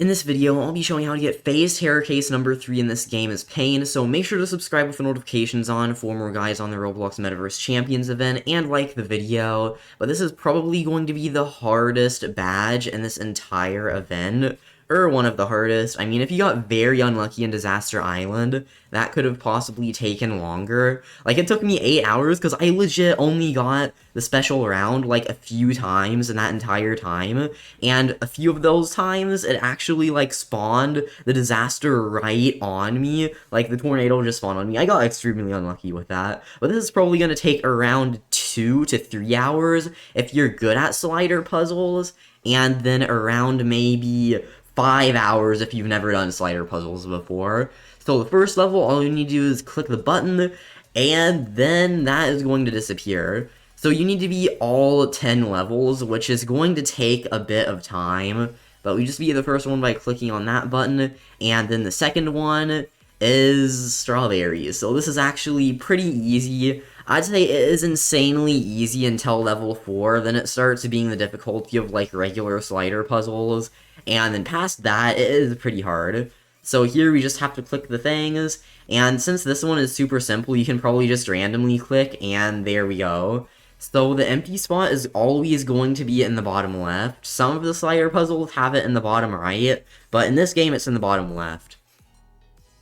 In this video, I'll be showing how to get Fey Terror Case number 3 in this game as Pain, so make sure to subscribe with the notifications on for more guys on the Roblox Metaverse Champions event, and like the video. But this is probably going to be the hardest badge in this entire event, or one of the hardest. I mean, if you got very unlucky in Disaster Island, that could have possibly taken longer. Like, it took me 8 hours, because I legit only got the special round, like, a few times in that entire time, and a few of those times, it actually, like, spawned the disaster right on me. Like, the tornado just spawned on me. I got extremely unlucky with that, but this is probably going to take around 2 to 3 hours if you're good at slider puzzles, and then around maybe 5 hours if you've never done slider puzzles before. So the first level, all you need to do is click the button, and then that is going to disappear. So you need to be all 10 levels, which is going to take a bit of time, but we just beat the first one by clicking on that button, and then the second one is strawberries. So this is actually pretty easy. I'd say it is insanely easy until level 4, then it starts being the difficulty of like regular slider puzzles, and then past that, it is pretty hard. So here we just have to click the things, and since this one is super simple, you can probably just randomly click, and there we go. So the empty spot is always going to be in the bottom left. Some of the slider puzzles have it in the bottom right, but in this game it's in the bottom left.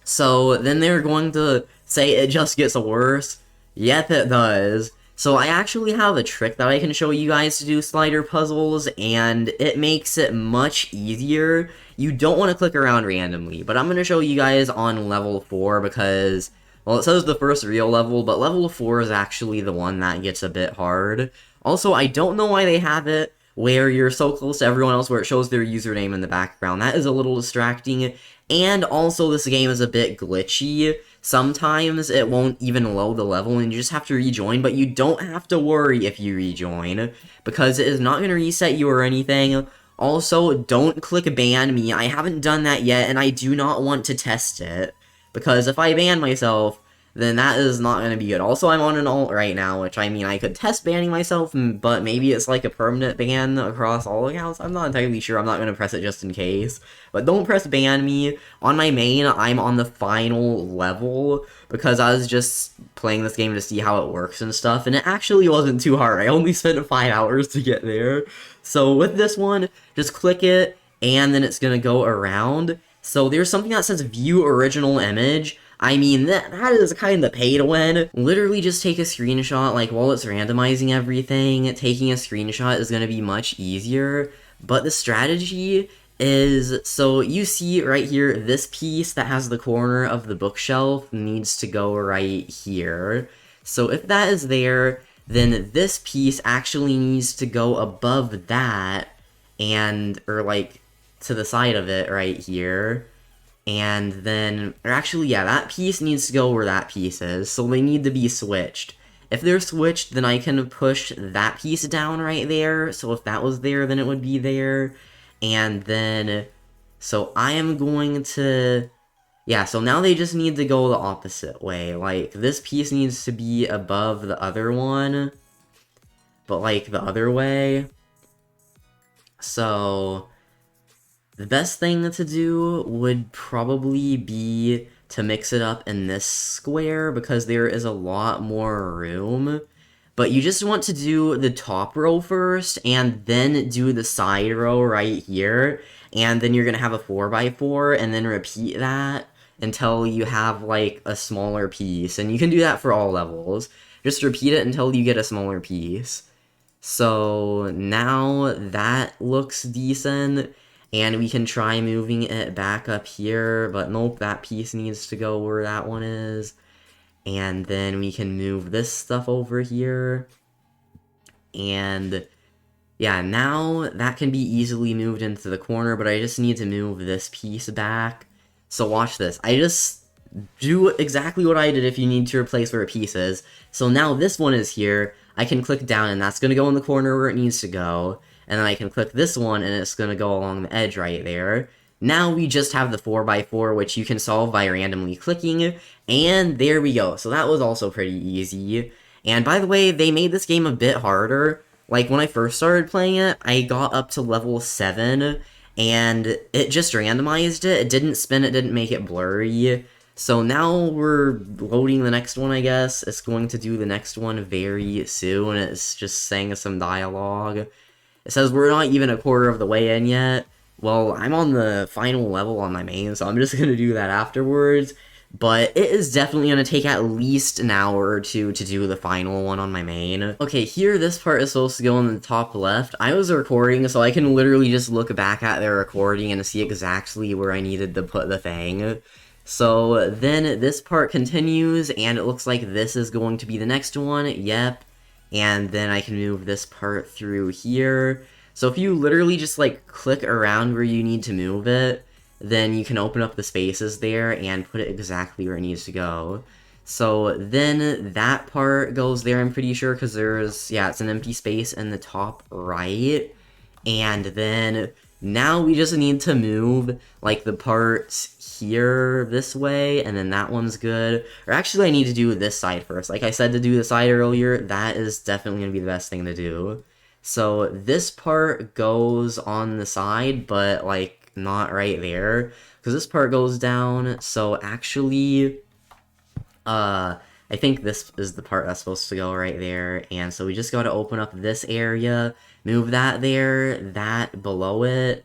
So then they're going to say it just gets worse. Yep, it does. So I actually have a trick that I can show you guys to do slider puzzles, and it makes it much easier. You don't want to click around randomly, but I'm going to show you guys on level 4 because, well, it says the first real level, but level 4 is actually the one that gets a bit hard. Also, I don't know why they have it where you're so close to everyone else where it shows their username in the background. That is a little distracting, and also this game is a bit glitchy. Sometimes it won't even load the level and you just have to rejoin, but you don't have to worry if you rejoin, because it is not going to reset you or anything. Also, don't click ban me. I haven't done that yet, and I do not want to test it, because if I ban myself, then that is not going to be good. Also, I'm on an alt right now, which, I mean, I could test banning myself, but maybe it's like a permanent ban across all accounts. I'm not entirely sure. I'm not going to press it just in case. But don't press ban me. On my main, I'm on the final level, because I was just playing this game to see how it works and stuff, and it actually wasn't too hard. I only spent 5 hours to get there. So with this one, just click it, and then it's going to go around. So there's something that says view original image. I mean, that is kind of pay to win. Literally just take a screenshot, like, while it's randomizing everything, taking a screenshot is going to be much easier. But the strategy is, so you see right here, this piece that has the corner of the bookshelf needs to go right here. So if that is there, then this piece actually needs to go above that, and, or like, to the side of it right here. And then, or actually, yeah, that piece needs to go where that piece is, so they need to be switched. If they're switched, then I can push that piece down right there, so if that was there, then it would be there. And then, so I am going to, yeah, so now they just need to go the opposite way. Like, this piece needs to be above the other one, but like the other way. So the best thing to do would probably be to mix it up in this square, because there is a lot more room. But you just want to do the top row first, and then do the side row right here, and then you're going to have a 4x4, and then repeat that until you have, like, a smaller piece. And you can do that for all levels. Just repeat it until you get a smaller piece. So now that looks decent. And we can try moving it back up here, but nope, that piece needs to go where that one is. And then we can move this stuff over here. And yeah, now that can be easily moved into the corner, but I just need to move this piece back. So watch this. I just do exactly what I did if you need to replace where a piece is. So now this one is here. I can click down, and that's going to go in the corner where it needs to go. And then I can click this one, and it's going to go along the edge right there. Now we just have the 4x4, which you can solve by randomly clicking, and there we go. So that was also pretty easy. And by the way, they made this game a bit harder. Like, when I first started playing it, I got up to level 7, and it just randomized it. It didn't spin, it didn't make it blurry. So now we're loading the next one, I guess. It's going to do the next one very soon. It's just saying some dialogue. It says we're not even a quarter of the way in yet. Well, I'm on the final level on my main, so I'm just going to do that afterwards. But it is definitely going to take at least an hour or two to do the final one on my main. Okay, here this part is supposed to go in the top left. I was recording, so I can literally just look back at the recording and see exactly where I needed to put the thing. So then this part continues, and it looks like this is going to be the next one. Yep. And then I can move this part through here. So if you literally just like click around where you need to move it, then you can open up the spaces there and put it exactly where it needs to go. So then that part goes there, I'm pretty sure, because there's, yeah, it's an empty space in the top right. And then now we just need to move like the parts here this way, and then that one's good. Or actually I need to do this side first. Like I said to do the side earlier, that is definitely going to be the best thing to do. So this part goes on the side, but like not right there, because this part goes down. So actually, I think this is the part that's supposed to go right there, and so we just got to open up this area, move that there, that below it.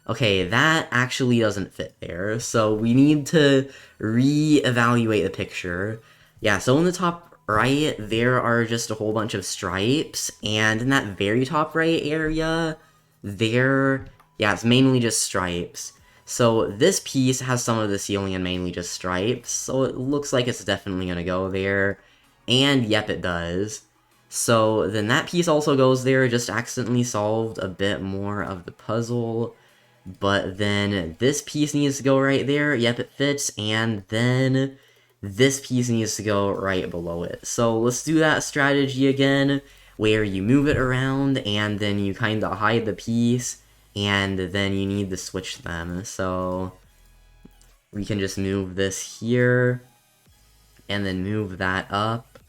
Okay, that actually doesn't fit there, so we need to re-evaluate the picture. Yeah, so in the top right, there are just a whole bunch of stripes, and in that very top right area, there, yeah, it's mainly just stripes. So this piece has some of the ceiling and mainly just stripes, so it looks like it's definitely going to go there. And yep, it does. So then that piece also goes there, just accidentally solved a bit more of the puzzle. But then this piece needs to go right there, yep, it fits, and then this piece needs to go right below it. So let's do that strategy again, where you move it around, and then you kind of hide the piece, and then you need to switch them. So we can just move this here, and then move that up,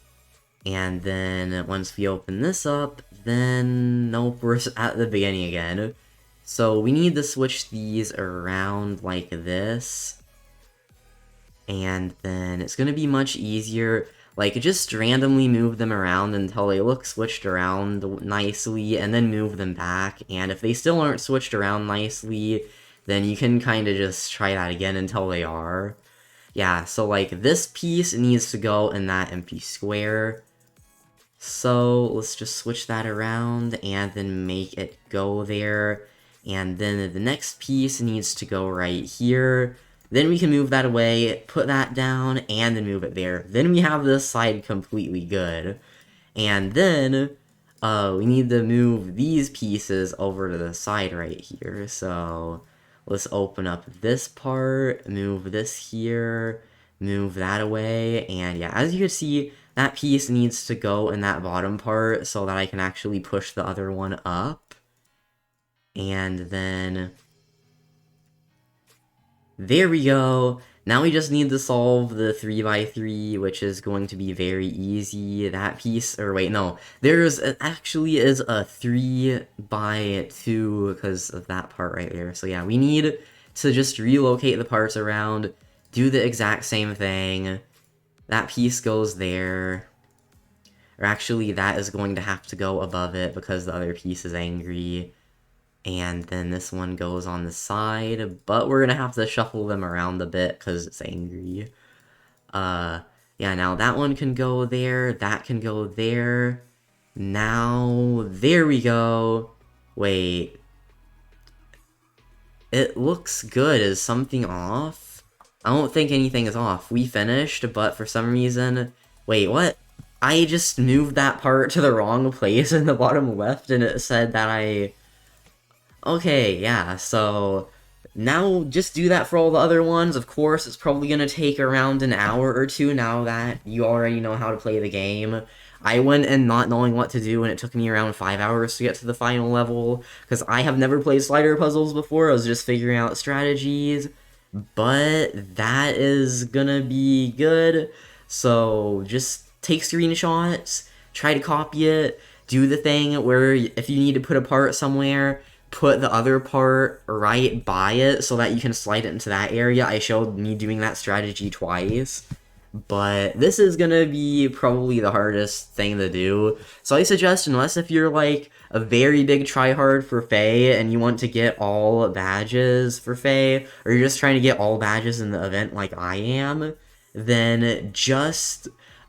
and then once we open this up, then nope, we're at the beginning again. So we need to switch these around like this, and then it's going to be much easier. Like, just randomly move them around until they look switched around nicely, and then move them back. And if they still aren't switched around nicely, then you can kind of just try that again until they are. Yeah, so like this piece needs to go in that empty square. So let's just switch that around and then make it go there. And then the next piece needs to go right here. Then we can move that away, put that down, and then move it there. Then we have this side completely good. And then we need to move these pieces over to the side right here. So let's open up this part, move this here, move that away. And yeah, as you can see, that piece needs to go in that bottom part so that I can actually push the other one up. And then there we go. Now we just need to solve the 3x3, which is going to be very easy. That piece, or wait, no, actually is a 3x2 because of that part right there. So yeah, we need to just relocate the parts around, do the exact same thing. That piece goes there. Or actually, that is going to have to go above it because the other piece is angry. And then this one goes on the side, but we're gonna have to shuffle them around a bit because it's angry. Yeah, now that one can go there, that can go there. Now, there we go. Wait. It looks good. Is something off? I don't think anything is off. We finished, but for some reason... Wait, what? I just moved that part to the wrong place in the bottom left, and it said that I... Okay, yeah, so now just do that for all the other ones. Of course, it's probably going to take around an hour or two now that you already know how to play the game. I went in not knowing what to do, and it took me around 5 hours to get to the final level, because I have never played slider puzzles before. I was just figuring out strategies, but that is gonna be good. So just take screenshots, try to copy it, do the thing where if you need to put a part somewhere, put the other part right by it so that you can slide it into that area. I showed me doing that strategy twice. But this is gonna be probably the hardest thing to do. So I suggest, unless if you're like a very big tryhard for Fey and you want to get all badges for Fey, or you're just trying to get all badges in the event like I am, then just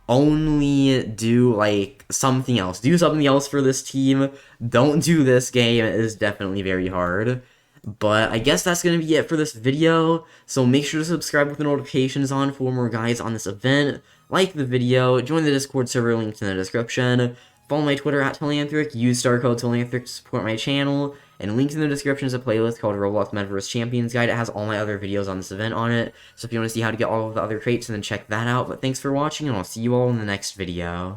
only do like something else. Do something else for this team. Don't do this game. It is definitely very hard. But I guess that's going to be it for this video, so make sure to subscribe with the notifications on for more guides on this event, like the video, join the Discord server linked in the description, follow my Twitter at Telanthric, use star code Telanthric to support my channel, and linked in the description is a playlist called Roblox Metaverse Champions Guide. It has all my other videos on this event on it, so if you want to see how to get all of the other traits, then check that out. But thanks for watching, and I'll see you all in the next video.